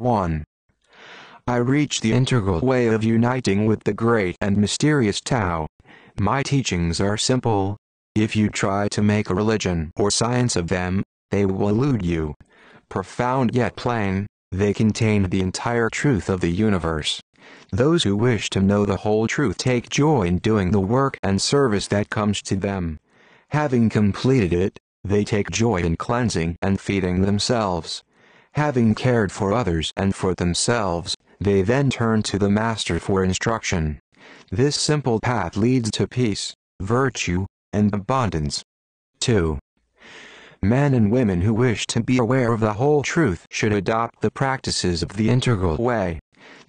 1. I reach the integral way of uniting with the great and mysterious Tao. My teachings are simple. If you try to make a religion or science of them, they will elude you. Profound yet plain, they contain the entire truth of the universe. Those who wish to know the whole truth take joy in doing the work and service that comes to them. Having completed it, they take joy in cleansing and feeding themselves. Having cared for others and for themselves, they then turn to the Master for instruction. This simple path leads to peace, virtue, and abundance. 2. Men and women who wish to be aware of the whole truth should adopt the practices of the integral way.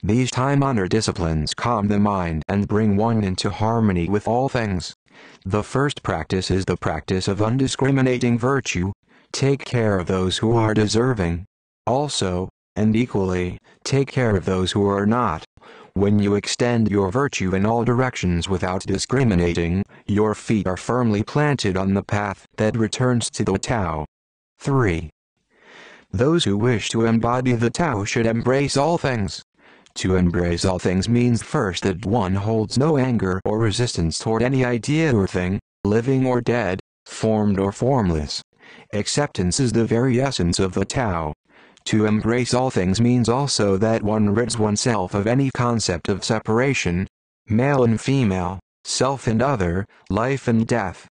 These time-honored disciplines calm the mind and bring one into harmony with all things. The first practice is the practice of undiscriminating virtue. Take care of those who are deserving. Also, and equally, take care of those who are not. When you extend your virtue in all directions without discriminating, your feet are firmly planted on the path that returns to the Tao. 3. Those who wish to embody the Tao should embrace all things. To embrace all things means first that one holds no anger or resistance toward any idea or thing, living or dead, formed or formless. Acceptance is the very essence of the Tao. To embrace all things means also that one rids oneself of any concept of separation, male and female, self and other, life and death.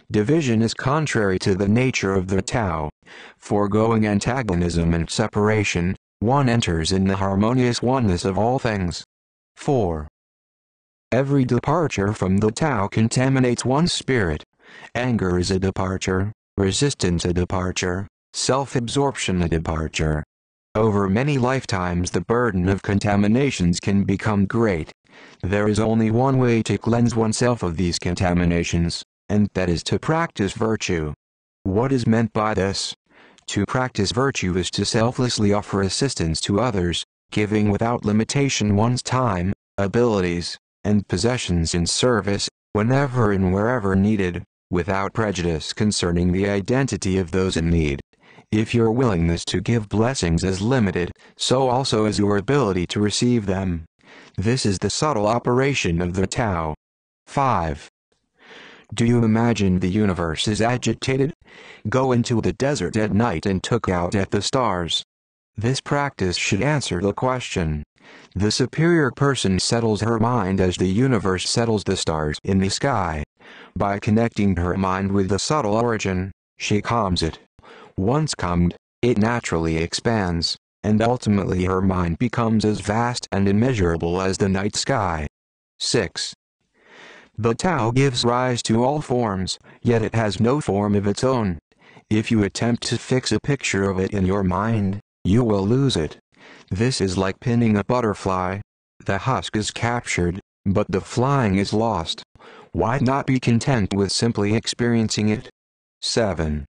Division is contrary to the nature of the Tao. Foregoing antagonism and separation, one enters in the harmonious oneness of all things. 4. Every departure from the Tao contaminates one's spirit. Anger is a departure, resistance a departure, self-absorption a departure. Over many lifetimes the burden of contaminations can become great. There is only one way to cleanse oneself of these contaminations, and that is to practice virtue. What is meant by this? To practice virtue is to selflessly offer assistance to others, giving without limitation one's time, abilities, and possessions in service, whenever and wherever needed, without prejudice concerning the identity of those in need. If your willingness to give blessings is limited, so also is your ability to receive them. This is the subtle operation of the Tao. 5. Do you imagine the universe is agitated? Go into the desert at night and look out at the stars. This practice should answer the question. The superior person settles her mind as the universe settles the stars in the sky. By connecting her mind with the subtle origin, she calms it. Once calmed, it naturally expands, and ultimately her mind becomes as vast and immeasurable as the night sky. 6. The Tao gives rise to all forms, yet it has no form of its own. If you attempt to fix a picture of it in your mind, you will lose it. This is like pinning a butterfly. The husk is captured, but the flying is lost. Why not be content with simply experiencing it? 7.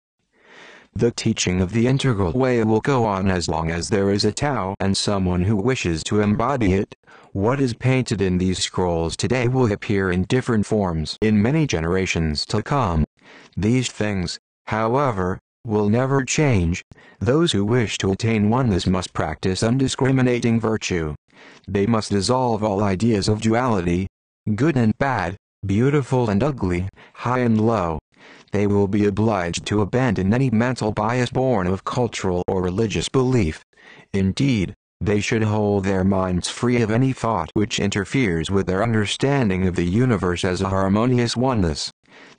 The teaching of the integral way will go on as long as there is a Tao and someone who wishes to embody it. What is painted in these scrolls today will appear in different forms in many generations to come. These things, however, will never change. Those who wish to attain oneness must practice undiscriminating virtue. They must dissolve all ideas of duality, good and bad, beautiful and ugly, high and low. They will be obliged to abandon any mental bias born of cultural or religious belief. Indeed, they should hold their minds free of any thought which interferes with their understanding of the universe as a harmonious oneness.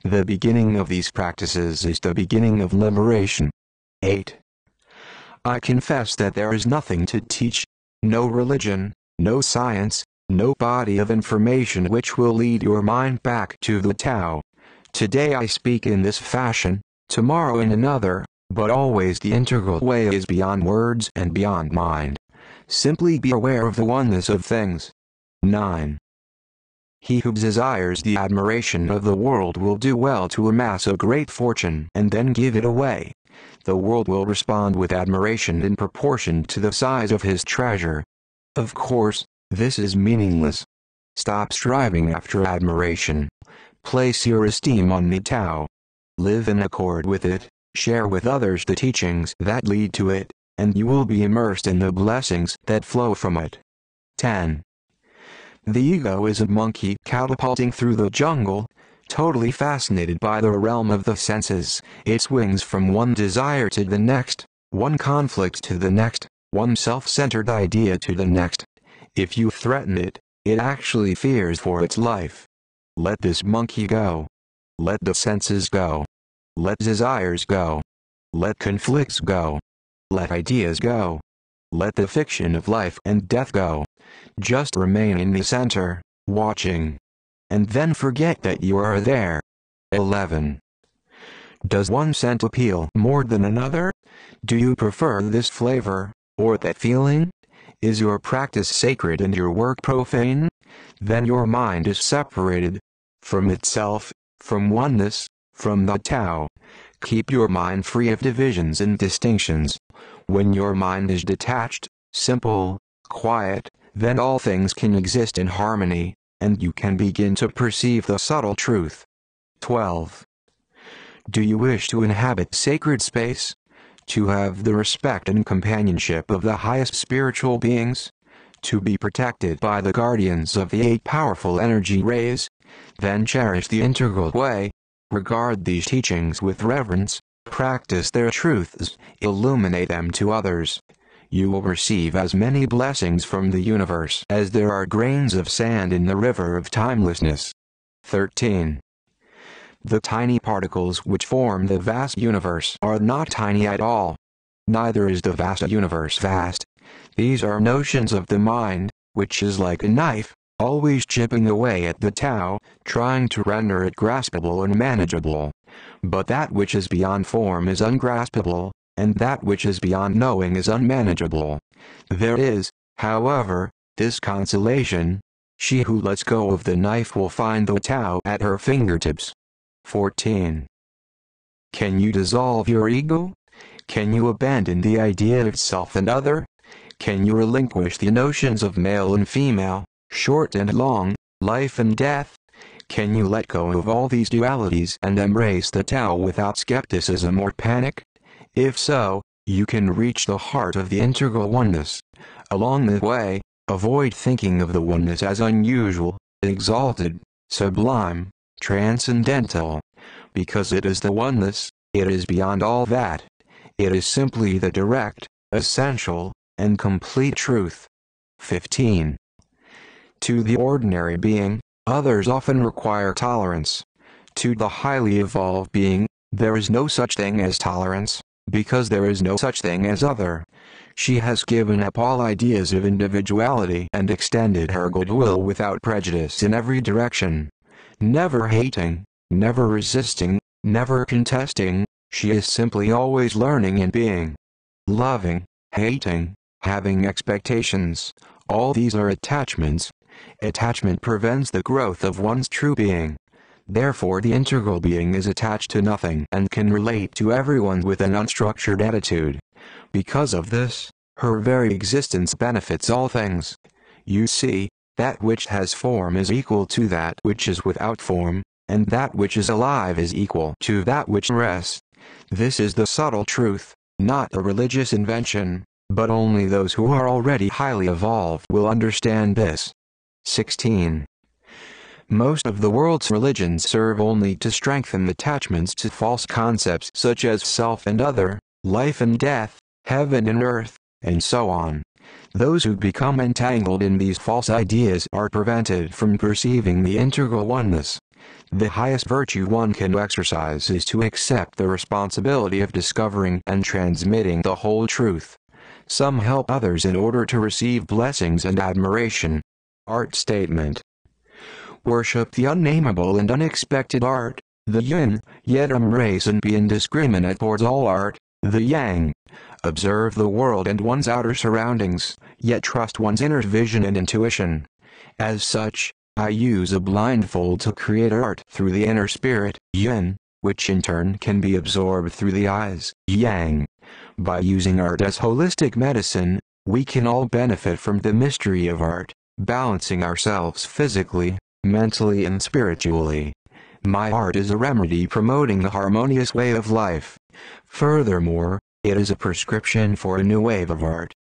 The beginning of these practices is the beginning of liberation. 8. I confess that there is nothing to teach, no religion, no science, no body of information which will lead your mind back to the Tao. Today I speak in this fashion, tomorrow in another, but always the integral way is beyond words and beyond mind. Simply be aware of the oneness of things. 9. He who desires the admiration of the world will do well to amass a great fortune and then give it away. The world will respond with admiration in proportion to the size of his treasure. Of course, this is meaningless. Stop striving after admiration. Place your esteem on the Tao. Live in accord with it, share with others the teachings that lead to it, and you will be immersed in the blessings that flow from it. 10. The ego is a monkey catapulting through the jungle, totally fascinated by the realm of the senses. It swings from one desire to the next, one conflict to the next, one self-centered idea to the next. If you threaten it, it actually fears for its life. Let this monkey go. Let the senses go. Let desires go. Let conflicts go. Let ideas go. Let the fiction of life and death go. Just remain in the center, watching. And then forget that you are there. 11. Does one scent appeal more than another? Do you prefer this flavor, or that feeling? Is your practice sacred and your work profane? Then your mind is separated from itself, from oneness, from the Tao. Keep your mind free of divisions and distinctions. When your mind is detached, simple, quiet, then all things can exist in harmony, and you can begin to perceive the subtle truth. 12. Do you wish to inhabit sacred space? To have the respect and companionship of the highest spiritual beings? To be protected by the guardians of the 8 powerful energy rays? Then cherish the integral way. Regard these teachings with reverence, practice their truths, illuminate them to others. You will receive as many blessings from the universe as there are grains of sand in the river of timelessness. 13. The tiny particles which form the vast universe are not tiny at all. Neither is the vast universe vast. These are notions of the mind, which is like a knife, always chipping away at the Tao, trying to render it graspable and manageable. But that which is beyond form is ungraspable, and that which is beyond knowing is unmanageable. There is, however, this consolation: she who lets go of the knife will find the Tao at her fingertips. 14. Can you dissolve your ego? Can you abandon the idea of self and other? Can you relinquish the notions of male and female, short and long, life and death? Can you let go of all these dualities and embrace the Tao without skepticism or panic? If so, you can reach the heart of the integral oneness. Along the way, avoid thinking of the oneness as unusual, exalted, sublime, transcendental. Because it is the oneness, it is beyond all that. It is simply the direct, essential, and complete truth. 15. To the ordinary being, others often require tolerance. To the highly evolved being, there is no such thing as tolerance, because there is no such thing as other. She has given up all ideas of individuality and extended her goodwill without prejudice in every direction. Never hating, never resisting, never contesting, she is simply always learning and being. Loving, hating, having expectations, all these are attachments. Attachment prevents the growth of one's true being. Therefore the integral being is attached to nothing and can relate to everyone with an unstructured attitude. Because of this, her very existence benefits all things. You see, that which has form is equal to that which is without form, and that which is alive is equal to that which rests. This is the subtle truth, not a religious invention, but only those who are already highly evolved will understand this. 16. Most of the world's religions serve only to strengthen attachments to false concepts such as self and other, life and death, heaven and earth, and so on. Those who become entangled in these false ideas are prevented from perceiving the integral oneness. The highest virtue one can exercise is to accept the responsibility of discovering and transmitting the whole truth. Some help others in order to receive blessings and admiration. Art statement. Worship the unnameable and unexpected art, the yin, yet embrace and be indiscriminate towards all art, the yang. Observe the world and one's outer surroundings, yet trust one's inner vision and intuition. As such, I use a blindfold to create art through the inner spirit, yin, which in turn can be absorbed through the eyes, yang. By using art as holistic medicine, we can all benefit from the mystery of art, balancing ourselves physically, mentally and spiritually. My art is a remedy promoting the harmonious way of life. Furthermore, It is a prescription for a new wave of art.